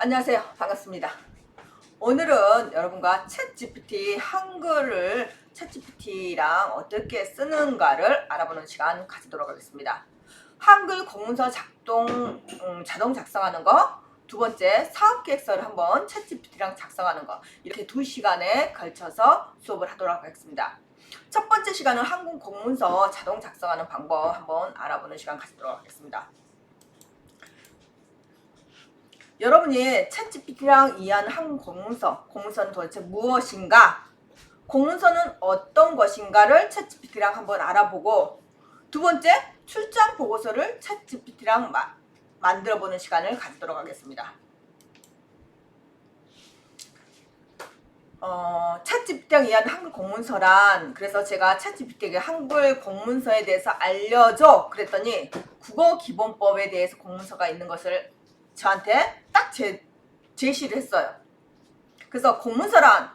안녕하세요. 반갑습니다. 오늘은 여러분과 챗GPT 한글을 챗GPT랑 어떻게 쓰는가를 알아보는 시간 가지도록 하겠습니다. 한글 공문서 자동 작성하는 거, 두 번째 사업계획서를 한번 챗GPT랑 작성하는 거, 이렇게 2시간에 걸쳐서 수업을 하도록 하겠습니다. 첫 번째 시간은 한국 공문서 자동 작성하는 방법 한번 알아보는 시간 가지도록 하겠습니다. 여러분이 챗GPT랑 이해하는 한국 공문서는 도대체 무엇인가? 공문서는 어떤 것인가를 챗GPT랑 한번 알아보고, 두 번째, 출장 보고서를 챗GPT랑 만들어보는 시간을 가지도록 하겠습니다. 챗GPT랑 이해하는 한글 공문서란, 그래서 제가 챗GPT에게 한글 공문서에 대해서 알려줘 그랬더니 국어기본법에 대해서 공문서가 있는 것을 저한테 딱 제시를 했어요. 그래서 공문서란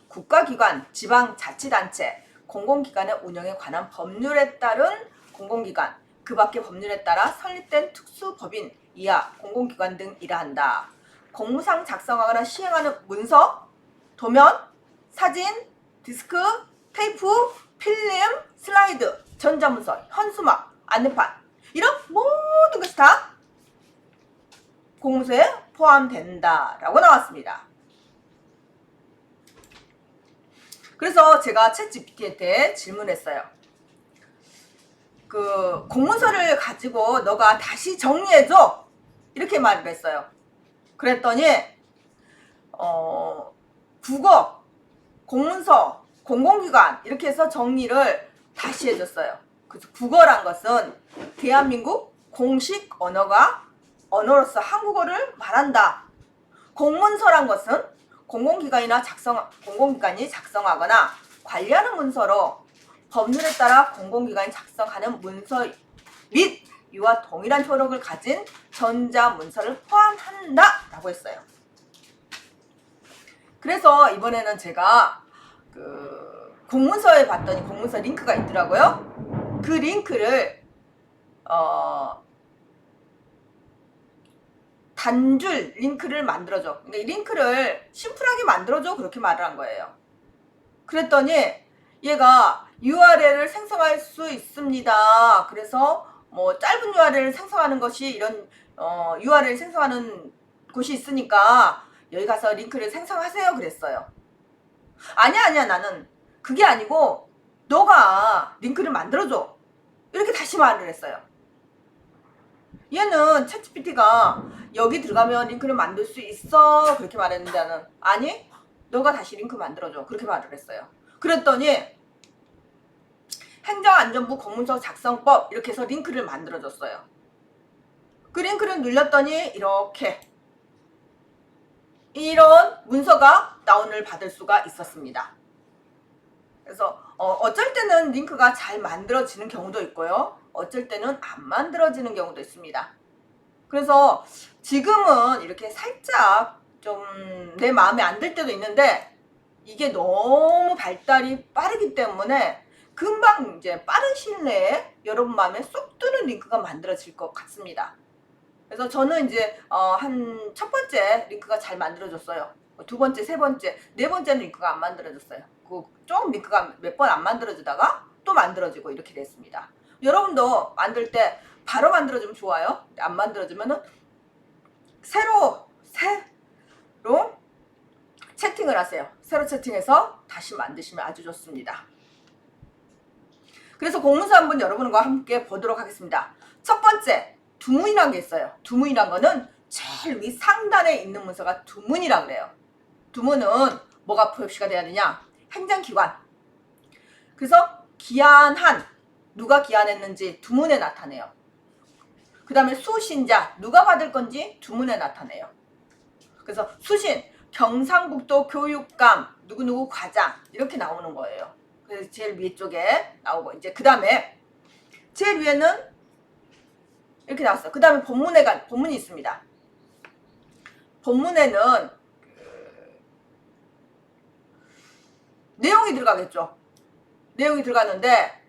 국가기관, 지방자치단체, 공공기관의 운영에 관한 법률에 따른 공공기관, 그 밖의 법률에 따라 설립된 특수법인 이하 공공기관 등 일한다. 공무상 작성하거나 시행하는 문서, 도면, 사진, 디스크, 테이프, 필름, 슬라이드, 전자문서, 현수막, 안내판, 이런 모든 것이 다 공문서에 포함된다라고 나왔습니다. 그래서 제가 챗GPT한테 질문했어요. 그 공문서를 가지고 너가 다시 정리해줘, 이렇게 말을 했어요. 그랬더니 국어, 공문서, 공공기관 이렇게 해서 정리를 다시 해줬어요. 그래서 국어란 것은 대한민국 공식 언어로서 한국어를 말한다. 공문서란 것은 공공기관이 작성하거나 관리하는 문서로 법률에 따라 공공기관이 작성하는 문서 및 이와 동일한 효력을 가진 전자문서를 포함한다 라고 했어요. 그래서 이번에는 제가 그 공문서에 봤더니 공문서 링크가 있더라고요. 그 링크를 단줄 링크를 만들어줘. 그러니까 이 링크를 심플하게 만들어줘, 그렇게 말을 한 거예요. 그랬더니 얘가 URL을 생성할 수 있습니다. 그래서 뭐 짧은 URL을 생성하는 것이 이런 URL 생성하는 곳이 있으니까 여기 가서 링크를 생성하세요 그랬어요. 아니야 나는 그게 아니고 너가 링크를 만들어줘, 이렇게 다시 말을 했어요. 얘는 챗GPT가 여기 들어가면 링크를 만들 수 있어 그렇게 말했는데 나는 아니 너가 다시 링크 만들어줘, 그렇게 말을 했어요. 그랬더니 행정안전부 공문서 작성법 이렇게 해서 링크를 만들어줬어요. 그 링크를 눌렀더니 이렇게 이런 문서가 다운을 받을 수가 있었습니다. 그래서 어쩔 때는 링크가 잘 만들어지는 경우도 있고요, 어쩔 때는 안 만들어지는 경우도 있습니다. 그래서 지금은 이렇게 살짝 좀 내 마음에 안 들 때도 있는데, 이게 너무 발달이 빠르기 때문에 금방 이제 빠른 시일 내에 여러분 마음에 쏙 드는 링크가 만들어질 것 같습니다. 그래서 저는 이제 한 첫 번째 링크가 잘 만들어졌어요. 두 번째, 세 번째, 네 번째는 링크가 안 만들어졌어요. 좀 링크가 몇 번 안 만들어지다가 또 만들어지고 이렇게 됐습니다. 여러분도 만들 때 바로 만들어주면 좋아요. 안 만들어지면은 새로 채팅을 하세요. 새로 채팅해서 다시 만드시면 아주 좋습니다. 그래서 공문서 한번 여러분과 함께 보도록 하겠습니다. 첫 번째, 두문이라는 게 있어요. 두문이란 거는 제일 위 상단에 있는 문서가 두문이라고 그래요. 두문은 뭐가 표시가 돼야 되냐? 행정기관. 그래서 기한한, 누가 기한했는지 두문에 나타내요. 그 다음에 수신자, 누가 받을 건지 두문에 나타내요. 그래서 수신, 경상북도 교육감, 누구누구 과장 이렇게 나오는 거예요. 그래서 제일 위쪽에 나오고, 이제 그 다음에 제일 위에는 이렇게 나왔어요. 그 다음에 본문이 있습니다. 본문에는 내용이 들어가겠죠. 내용이 들어가는데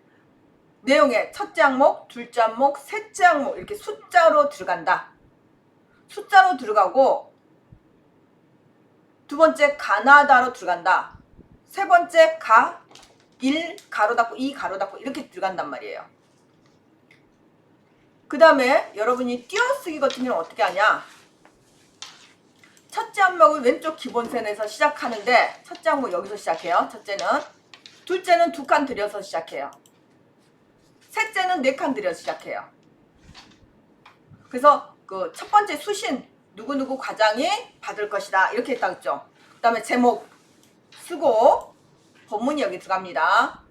내용에 첫째 항목, 둘째 항목, 셋째 항목 이렇게 숫자로 들어간다. 숫자로 들어가고 두 번째 가나다로 들어간다. 세 번째 1 가로 닫고 2 가로 닫고 이렇게 들어간단 말이에요. 그 다음에 여러분이 띄어쓰기 같은 경우는 어떻게 하냐. 첫째 항목을 왼쪽 기본선에서 시작하는데 첫째 항목 여기서 시작해요. 첫째는. 둘째는 2칸 들여서 시작해요. 셋째는 4칸 들여서 시작해요. 그래서 그 첫 번째 수신 누구누구 과장이 받을 것이다 이렇게 했다 그랬죠. 그 다음에 제목 쓰고 본문이 여기 들어갑니다.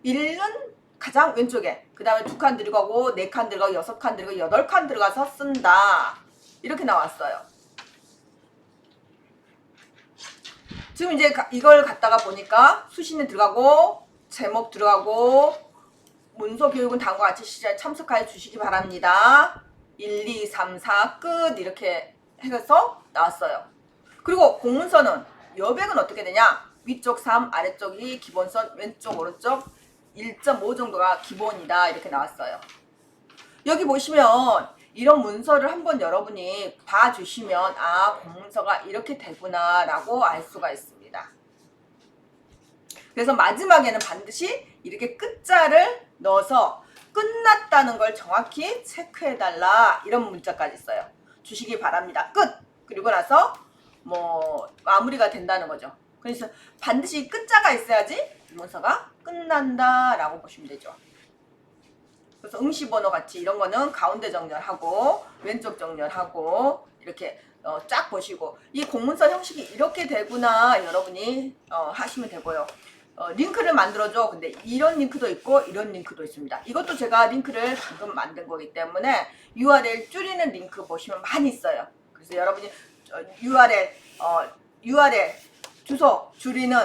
1은 가장 왼쪽에, 그 다음에 2칸 들어가고 4칸 들어가고 6칸 들어가고 8칸 들어가서 쓴다 이렇게 나왔어요. 지금 이제 이걸 갖다가 보니까 수신이 들어가고 제목 들어가고 문서 교육은 다음과 같이 시작에 참석하여 주시기 바랍니다. 1, 2, 3, 4 끝 이렇게 해서 나왔어요. 그리고 공문서는 여백은 어떻게 되냐. 위쪽 3, 아래쪽이 기본선, 왼쪽 오른쪽 1.5 정도가 기본이다 이렇게 나왔어요. 여기 보시면 이런 문서를 한번 여러분이 봐주시면 아 공문서가 이렇게 되구나 라고 알 수가 있습니다. 그래서 마지막에는 반드시 이렇게 끝자를 넣어서 끝났다는 걸 정확히 체크해달라 이런 문자까지 있어요. 주시기 바랍니다. 끝! 그리고 나서 뭐 마무리가 된다는 거죠. 그래서 반드시 끝자가 있어야지 문서가 끝난다 라고 보시면 되죠. 그래서 응시번호 같이 이런 거는 가운데 정렬하고 왼쪽 정렬하고 이렇게 쫙 보시고 이 공문서 형식이 이렇게 되구나 여러분이 하시면 되고요. 링크를 만들어줘. 근데 이런 링크도 있고 이런 링크도 있습니다. 이것도 제가 링크를 방금 만든 거기 때문에 URL 줄이는 링크 보시면 많이 있어요. 그래서 여러분이 URL 주소 줄이는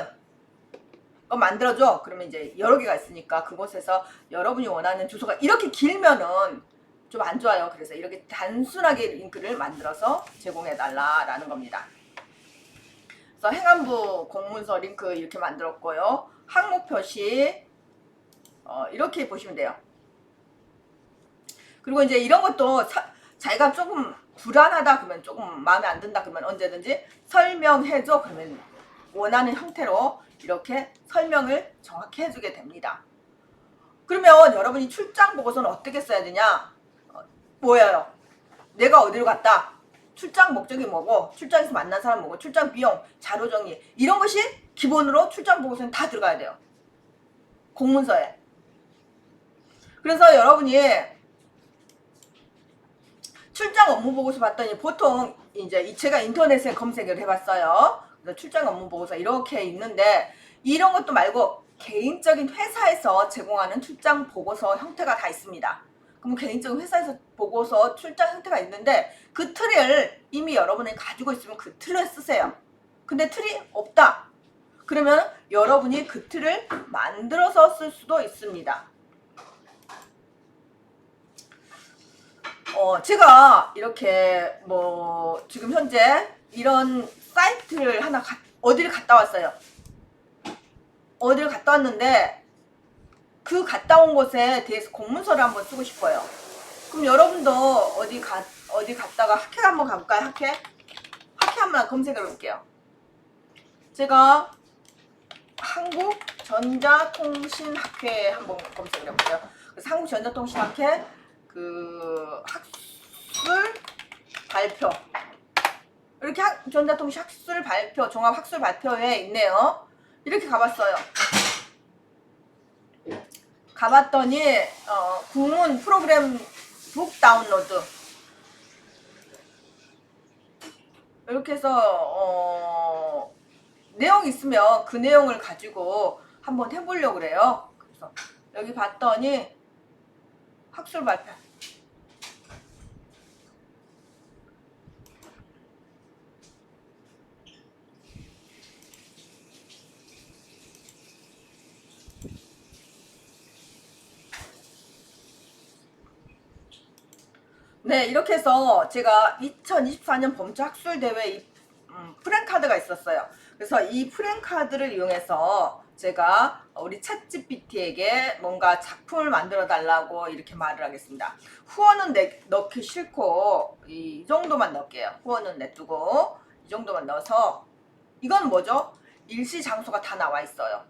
거 만들어줘. 그러면 이제 여러 개가 있으니까 그곳에서 여러분이 원하는 주소가 이렇게 길면은 좀 안 좋아요. 그래서 이렇게 단순하게 링크를 만들어서 제공해 달라라는 겁니다. 그래서 행안부 공문서 링크 이렇게 만들었고요. 항목 표시 이렇게 보시면 돼요. 그리고 이제 이런 것도 자기가 조금 불안하다 그러면 조금 마음에 안 든다 그러면 언제든지 설명해줘 그러면 원하는 형태로 이렇게 설명을 정확히 해주게 됩니다. 그러면 여러분이 출장 보고서는 어떻게 써야 되냐? 뭐예요? 내가 어디로 갔다? 출장 목적이 뭐고 출장에서 만난 사람 뭐고 출장 비용, 자료 정리 이런 것이 기본으로 출장 보고서는 다 들어가야 돼요. 공문서에. 그래서 여러분이 출장 업무 보고서 봤더니 보통 이제 제가 인터넷에 검색을 해봤어요. 그래서 출장 업무 보고서 이렇게 있는데 이런 것도 말고 개인적인 회사에서 제공하는 출장 보고서 형태가 다 있습니다. 그럼 개인적인 회사에서 보고서 출장 형태가 있는데 그 틀을 이미 여러분이 가지고 있으면 그 틀을 쓰세요. 근데 틀이 없다. 그러면 여러분이 그 틀을 만들어서 쓸 수도 있습니다. 제가 이렇게 뭐 지금 현재 이런 사이트를 하나 어디를 갔다 왔어요. 어디를 갔다 왔는데 그 갔다 온 곳에 대해서 공문서를 한번 쓰고 싶어요. 그럼 여러분도 어디 갔다가 학회 한번 가볼까요? 학회 한번 검색해 볼게요. 제가 한국전자통신학회 한번 검색을 해볼게요. 그래서 한국전자통신학회 그 학술 발표 이렇게 전자통신 학술 발표 종합 학술 발표회 있네요. 이렇게 가봤어요. 가봤더니 국문 프로그램 북 다운로드 이렇게 해서 내용이 있으면 그 내용을 가지고 한번 해보려고 그래요. 그래서 여기 봤더니 학술 발표 네, 이렇게 해서 제가 2024년 범죄학술대회 프랭카드가 있었어요. 그래서 이 프랭카드를 이용해서 제가 우리 챗GPT에게 뭔가 작품을 만들어 달라고 이렇게 말을 하겠습니다. 후원은 넣기 싫고 이 정도만 넣을게요. 후원은 냅두고 이 정도만 넣어서 이건 뭐죠? 일시 장소가 다 나와 있어요.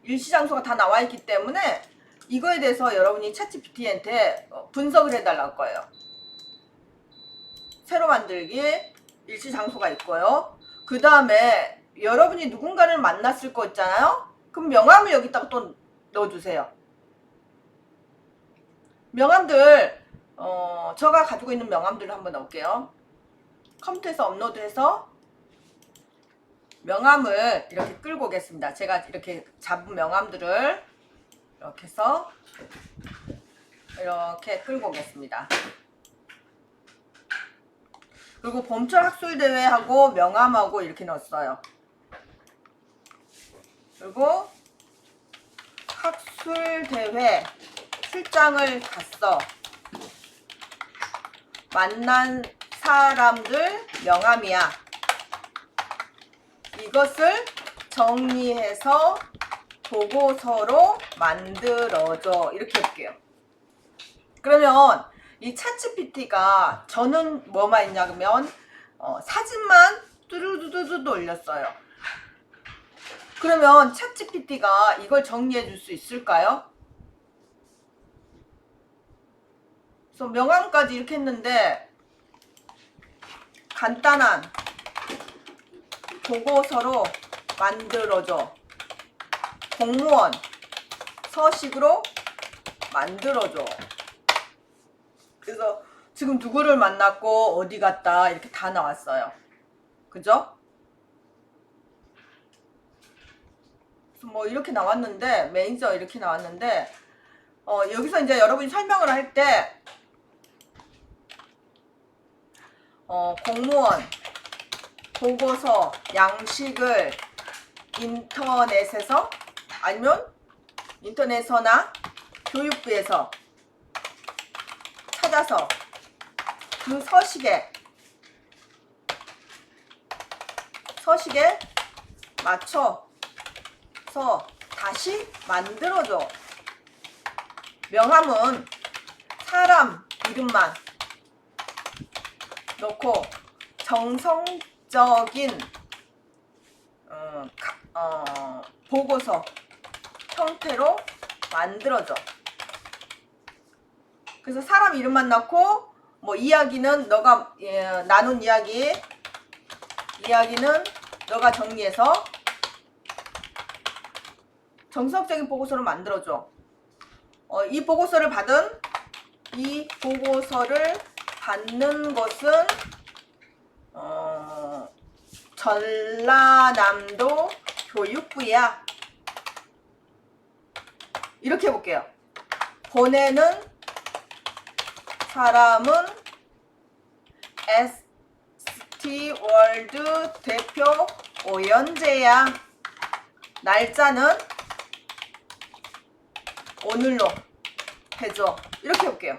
일시 장소가 다 나와 있기 때문에 이거에 대해서 여러분이 챗GPT한테 분석을 해달라고 거예요. 새로 만들기 일시 장소가 있고요. 그 다음에 여러분이 누군가를 만났을 거 있잖아요. 그럼 명함을 여기다가 또 넣어주세요. 명함들 제가 가지고 있는 명함들을 한번 넣을게요. 컴퓨터에서 업로드해서 명함을 이렇게 끌고 오겠습니다. 제가 이렇게 잡은 명함들을 이렇게 해서 이렇게 끌고 오겠습니다. 그리고 봄철 학술대회하고 명함하고 이렇게 넣었어요. 그리고 학술대회 출장을 갔어. 만난 사람들 명함이야. 이것을 정리해서 보고서로 만들어줘. 이렇게 할게요. 그러면 이 챗GPT가 저는 뭐만 있냐면 사진만 뚜루두두두 올렸어요. 그러면 챗GPT가 이걸 정리해 줄 수 있을까요? 그래서 명함까지 이렇게 했는데 간단한 보고서로 만들어줘. 공무원 서식으로 만들어줘. 그래서 지금 누구를 만났고 어디 갔다 이렇게 다 나왔어요. 그죠? 그래서 뭐 이렇게 나왔는데 매니저 이렇게 나왔는데 여기서 이제 여러분이 설명을 할 때 공무원 보고서 양식을 인터넷에서 아니면 인터넷에서나 교육부에서 찾아서 그 서식에 맞춰서 다시 만들어줘. 명함은 사람 이름만 넣고 정성적인 보고서 형태로 만들어줘. 그래서 사람 이름만 넣고 뭐 이야기는 너가 나눈 이야기는 너가 정리해서 정성적인 보고서를 만들어줘. 이 보고서를 받는 것은 전라남도 교육부야. 이렇게 해볼게요. 보내는 사람은 ST월드 대표 오연재야. 날짜는 오늘로 해줘. 이렇게 해볼게요.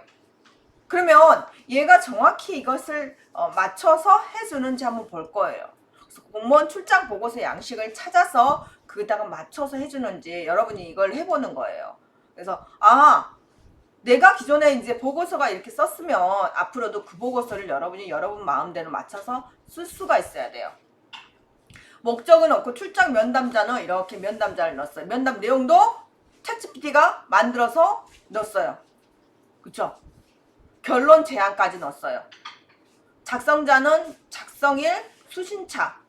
그러면 얘가 정확히 이것을 맞춰서 해주는지 한번 볼 거예요. 그래서 공무원 출장 보고서 양식을 찾아서 거기다가 맞춰서 해주는지 여러분이 이걸 해보는 거예요. 그래서 내가 기존에 이제 보고서가 이렇게 썼으면 앞으로도 그 보고서를 여러분이 여러분 마음대로 맞춰서 쓸 수가 있어야 돼요. 목적은 없고 출장 면담자는 이렇게 면담자를 넣었어요. 면담 내용도 챗GPT가 만들어서 넣었어요. 그쵸? 결론 제안까지 넣었어요. 작성자는 작성일 수신차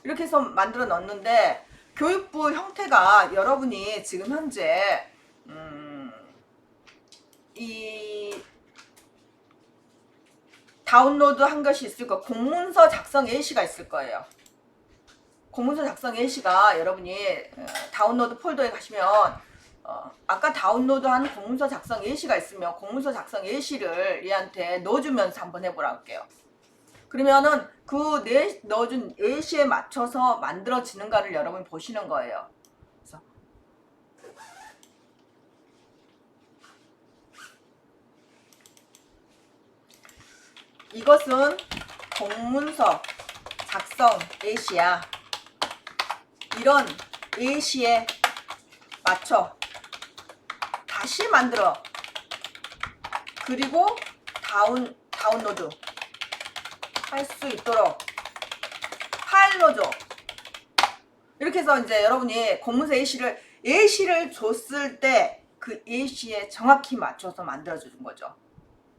이렇게 해서 만들어 넣었는데 교육부 형태가 여러분이 지금 현재 이 다운로드 한 것이 있을 거예요. 공문서 작성 예시가 있을 거예요. 공문서 작성 예시가 여러분이 다운로드 폴더에 가시면 아까 다운로드한 공문서 작성 예시가 있으면 공문서 작성 예시를 얘한테 넣어주면서 한번 해보라 할게요. 그러면은 그 넣어준 예시에 맞춰서 만들어지는가를 여러분이 보시는 거예요. 그래서 이것은 공문서 작성 예시야. 이런 예시에 맞춰 다시 만들어. 그리고 다운로드 할 수 있도록 파일로 줘. 이렇게 해서 이제 여러분이 공문서 예시를 줬을 때 그 예시에 정확히 맞춰서 만들어주는 거죠.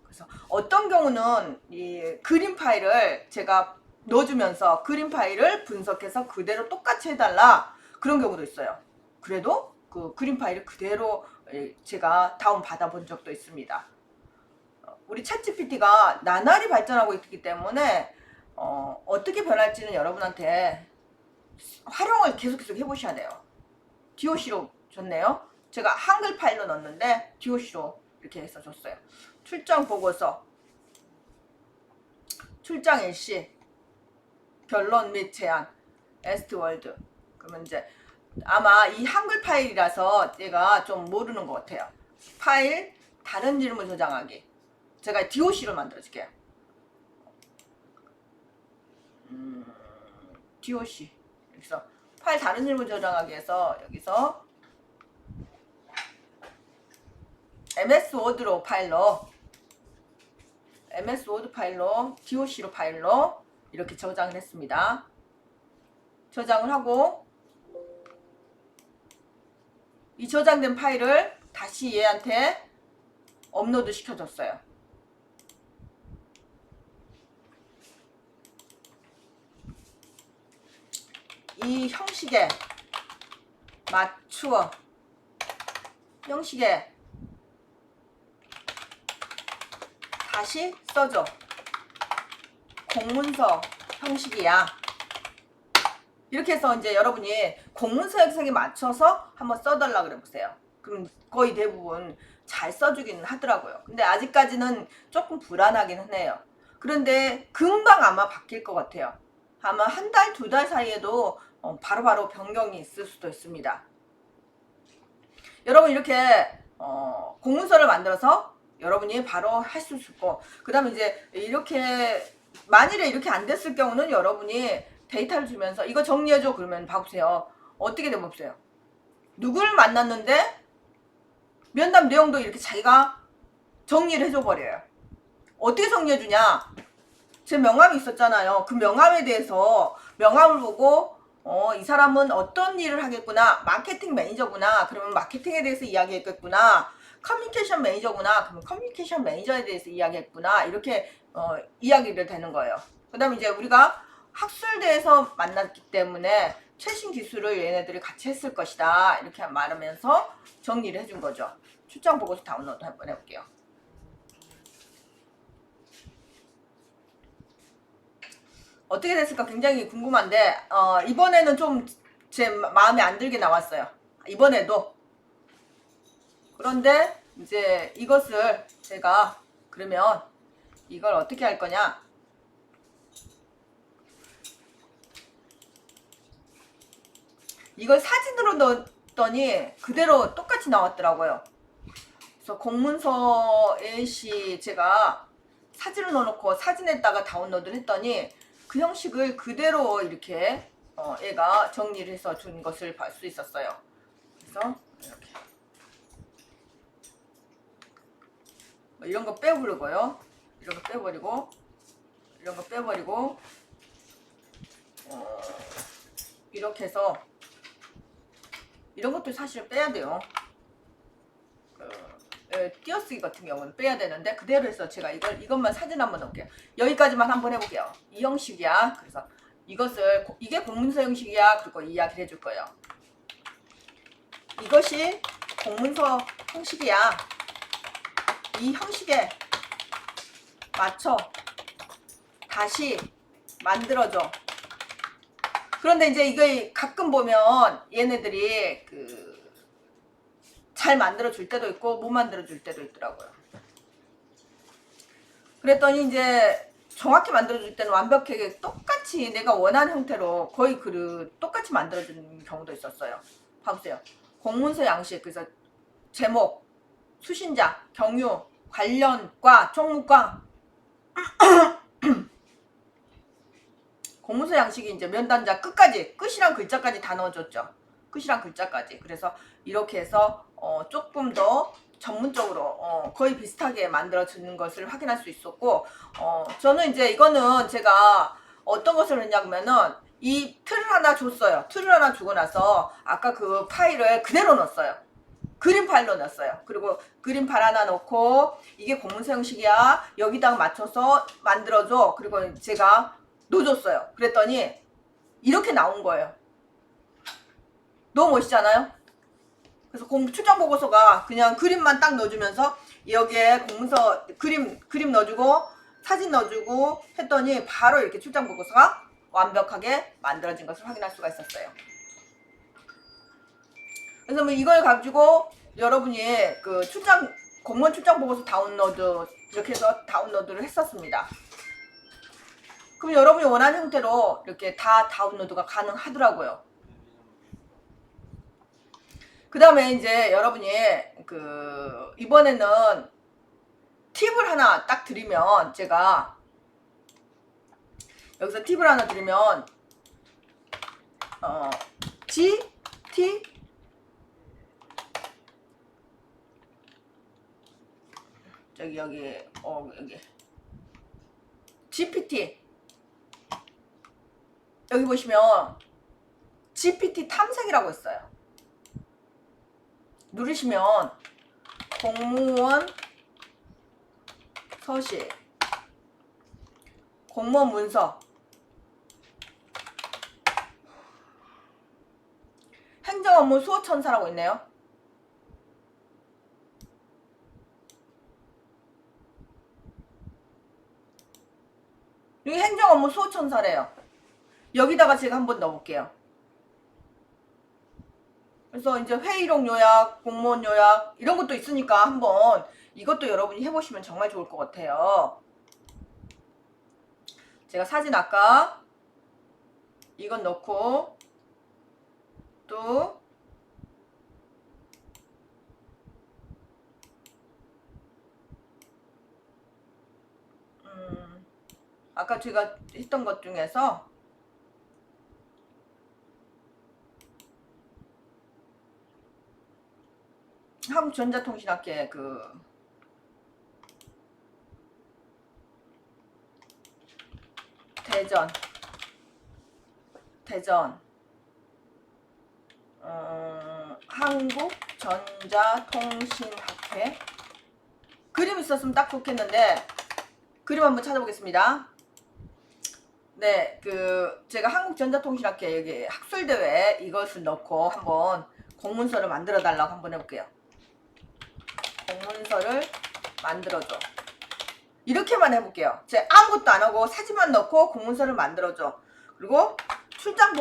그래서 어떤 경우는 이 그림 파일을 제가 넣어주면서 그림 파일을 분석해서 그대로 똑같이 해달라 그런 경우도 있어요. 그래도 그 그림 파일을 그대로 제가 다운 받아본 적도 있습니다. 우리 챗GPT가 나날이 발전하고 있기 때문에 어떻게 변할지는 여러분한테 활용을 계속 해보셔야 돼요. DOC로 줬네요. 제가 한글 파일로 넣었는데 DOC로 이렇게 해서 줬어요. 출장 보고서, 출장 일시, 결론 및 제안, 에스트월드. 그러면 이제 아마 이 한글 파일이라서 얘가 좀 모르는 것 같아요. 파일, 다른 질문 저장하기. 제가 DOC로 만들어줄게요. DOC. 여기서 파일 다른 질문 저장하기 해서 여기서 MS 워드로 파일로 MS 워드 파일로 DOC로 파일로 이렇게 저장을 했습니다. 저장을 하고 이 저장된 파일을 다시 얘한테 업로드 시켜줬어요. 이 형식에 맞추어 형식에 다시 써줘. 공문서 형식이야. 이렇게 해서 이제 여러분이 공문서 형식에 맞춰서 한번 써달라 그래 보세요. 그럼 거의 대부분 잘 써주기는 하더라고요. 근데 아직까지는 조금 불안하긴 하네요. 그런데 금방 아마 바뀔 것 같아요. 아마 한 달, 두 달 사이에도 바로바로 변경이 있을 수도 있습니다. 여러분 이렇게 공문서를 만들어서 여러분이 바로 할 수 있고, 그 다음에 이제 이렇게 만일에 이렇게 안 됐을 경우는 여러분이 데이터를 주면서 이거 정리해줘 그러면 봐보세요. 어떻게 돼 보세요. 누구를 만났는데 면담 내용도 이렇게 자기가 정리를 해줘 버려요. 어떻게 정리해 주냐? 제 명함이 있었잖아요. 그 명함에 대해서 명함을 보고 이 사람은 어떤 일을 하겠구나. 마케팅 매니저구나. 그러면 마케팅에 대해서 이야기했겠구나. 커뮤니케이션 매니저구나. 그러면 커뮤니케이션 매니저에 대해서 이야기했구나. 이렇게 이야기를 되는 거예요. 그 다음에 이제 우리가 학술대에서 만났기 때문에 최신 기술을 얘네들이 같이 했을 것이다. 이렇게 말하면서 정리를 해준 거죠. 출장 보고서 다운로드 한번 해볼게요. 어떻게 됐을까 굉장히 궁금한데 이번에는 좀 제 마음에 안 들게 나왔어요. 이번에도. 그런데 이제 이것을 제가 그러면 이걸 어떻게 할 거냐? 이걸 사진으로 넣었더니 그대로 똑같이 나왔더라고요. 그래서 공문서 예시 제가 사진을 넣어놓고 사진에다가 다운로드를 했더니 그 형식을 그대로 이렇게 얘가 정리를 해서 준 것을 볼 수 있었어요. 그래서 이렇게 이런 거 빼버리고요. 이런 거 빼버리고 이런 거 빼버리고 이렇게 해서 이런 것도 사실 빼야 돼요. 띄어쓰기 같은 경우는 빼야 되는데 그대로 해서 제가 이것만 사진 한번 넣을게요. 여기까지만 한번 해볼게요. 이 형식이야. 그래서 이게 공문서 형식이야. 그리고 이야기를 해줄 거예요. 이것이 공문서 형식이야. 이 형식에 맞춰 다시 만들어줘. 그런데 이제 이거 가끔 보면 얘네들이 잘 만들어 줄 때도 있고 못 만들어 줄 때도 있더라고요. 그랬더니 이제 정확히 만들어 줄 때는 완벽하게 똑같이 내가 원하는 형태로 거의 똑같이 만들어 주는 경우도 있었어요. 봐보세요. 공문서 양식, 그래서 제목, 수신자, 경유, 관련과, 총무과 공문서 양식이 이제 면담자 끝이랑 글자까지 다 넣어줬죠. 끝이랑 글자까지. 그래서 이렇게 해서 조금 더 전문적으로 거의 비슷하게 만들어지는 것을 확인할 수 있었고, 저는 이제 이거는 제가 어떤 것을 했냐면은 이 틀을 하나 줬어요. 틀을 하나 주고 나서 아까 그 파일을 그대로 넣었어요. 그림 파일로 넣었어요. 그리고 그림 파일 하나 넣고 이게 공문서 형식이야. 여기다가 맞춰서 만들어줘. 그리고 제가 넣어줬어요. 그랬더니 이렇게 나온 거예요. 너무 멋있잖아요? 그래서 출장 보고서가 그냥 그림만 딱 넣어주면서 여기에 공문서 그림 넣어주고 사진 넣어주고 했더니 바로 이렇게 출장 보고서가 완벽하게 만들어진 것을 확인할 수가 있었어요. 그래서 뭐 이걸 가지고 여러분이 그 공무원 출장 보고서 다운로드 이렇게 해서 다운로드를 했었습니다. 그럼 여러분이 원하는 형태로 이렇게 다 다운로드가 가능하더라고요. 그 다음에 이제 여러분이 이번에는 팁을 하나 딱 드리면, 제가 여기서 팁을 하나 드리면 GT 여기 GPT 여기 보시면 GPT 탐색이라고 있어요. 누르시면 공무원 서식, 공무원 문서, 행정업무 수호천사라고 있네요. 여기 행정업무 수호천사래요. 여기다가 제가 한번 넣어볼게요. 그래서 이제 회의록 요약, 공무원 요약 이런 것도 있으니까 한번 이것도 여러분이 해보시면 정말 좋을 것 같아요. 제가 사진 아까 이건 넣고 또 아까 제가 했던 것 중에서 한국전자통신학회 대전 한국전자통신학회 그림 있었으면 딱 좋겠는데 그림 한번 찾아보겠습니다. 네, 제가 한국전자통신학회 여기 학술대회 이것을 넣고 한번 공문서를 만들어 달라고 한번 해볼게요. 공문서를 만들어줘. 이렇게만 해볼게요. 제가 아무것도 안 하고 사진만 넣고 공문서를 만들어줘. 그리고 출장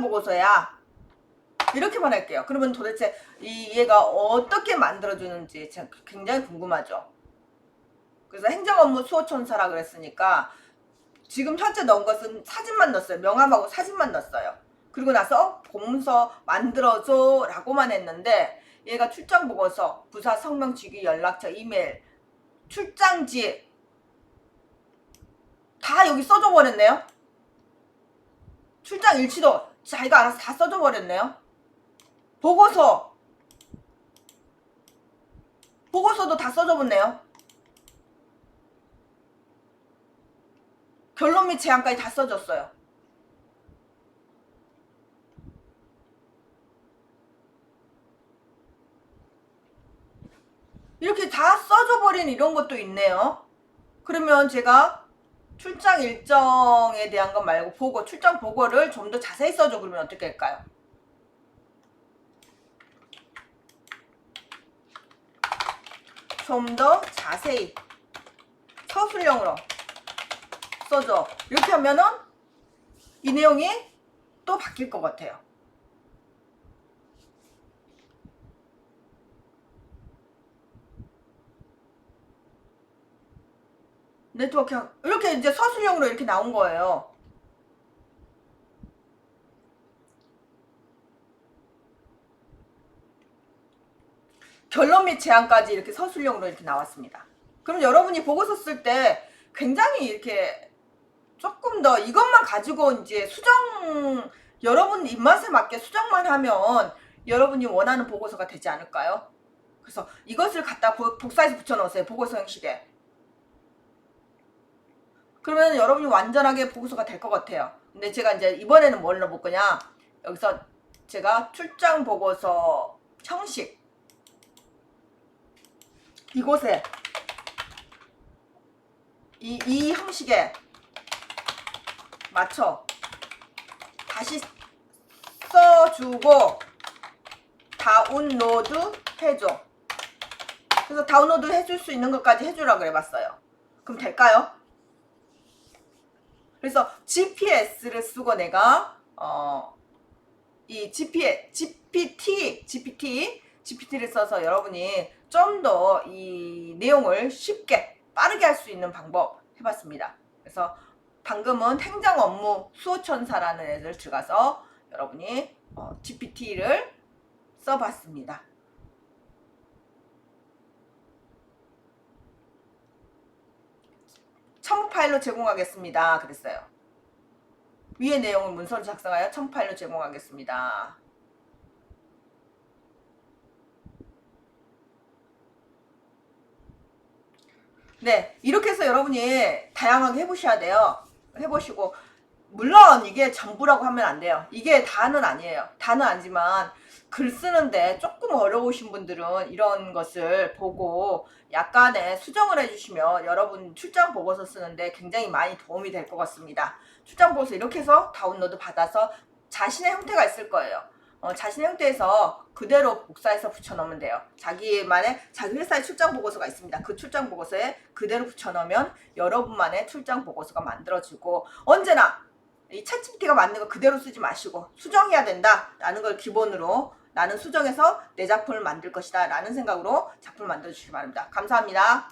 보고서야 이렇게만 할게요. 그러면 도대체 얘가 어떻게 만들어주는지 제가 굉장히 궁금하죠. 그래서 행정업무 수호천사라 그랬으니까 지금 현재 넣은 것은 사진만 넣었어요. 명함하고 사진만 넣었어요. 그리고 나서 공문서 만들어줘 라고만 했는데 얘가 출장 보고서, 부사, 성명, 직위, 연락처, 이메일, 출장지 다 여기 써줘 버렸네요. 출장 일치도 자기가 알아서 다 써줘 버렸네요. 보고서도 다 써줘 버렸네요. 결론 및 제안까지 다 써줬어요. 이렇게 다 써줘버린 이런 것도 있네요. 그러면 제가 출장 일정에 대한 것 말고 출장 보고를 좀 더 자세히 써줘 그러면 어떻게 할까요? 좀 더 자세히 서술형으로 써줘. 이렇게 하면은 이 내용이 또 바뀔 것 같아요. 네트워크 이렇게 이제 서술형으로 이렇게 나온 거예요. 결론 및 제안까지 이렇게 서술형으로 이렇게 나왔습니다. 그럼 여러분이 보고서 쓸 때 굉장히 이렇게 조금 더 이것만 가지고 이제 여러분 입맛에 맞게 수정만 하면 여러분이 원하는 보고서가 되지 않을까요? 그래서 이것을 갖다 복사해서 붙여넣으세요. 보고서 형식에. 그러면 여러분이 완전하게 보고서가 될 것 같아요. 근데 제가 이제 이번에는 뭘 넣어볼 거냐. 여기서 제가 출장 보고서 형식. 이곳에 이 형식에 맞춰 다시 써주고 다운로드 해줘. 그래서 다운로드 해줄 수 있는 것까지 해주라고 해봤어요. 그럼 될까요? 그래서 GPS를 쓰고 내가 이 GPT를 써서 여러분이 좀 더 이 내용을 쉽게 빠르게 할 수 있는 방법 해봤습니다. 그래서 방금은 행정 업무 수호천사라는 애들 들어가서 여러분이 GPT를 써봤습니다. 첨부 파일로 제공하겠습니다. 그랬어요. 위의 내용을 문서로 작성하여 첨부 파일로 제공하겠습니다. 네, 이렇게 해서 여러분이 다양하게 해보셔야 돼요. 해보시고 물론 이게 전부라고 하면 안 돼요. 이게 다는 아니에요. 다는 아니지만 글 쓰는데 조금 어려우신 분들은 이런 것을 보고 약간의 수정을 해주시면 여러분 출장 보고서 쓰는데 굉장히 많이 도움이 될 것 같습니다. 출장 보고서 이렇게 해서 다운로드 받아서 자신의 형태가 있을 거예요. 자신의 형태에서 그대로 복사해서 붙여넣으면 돼요. 자기 회사의 출장 보고서가 있습니다. 그 출장 보고서에 그대로 붙여넣으면 여러분만의 출장 보고서가 만들어지고, 언제나 이 챗GPT가 만든 거 그대로 쓰지 마시고 수정해야 된다 라는 걸 기본으로 나는 수정해서 내 작품을 만들 것이다 라는 생각으로 작품을 만들어 주시기 바랍니다. 감사합니다.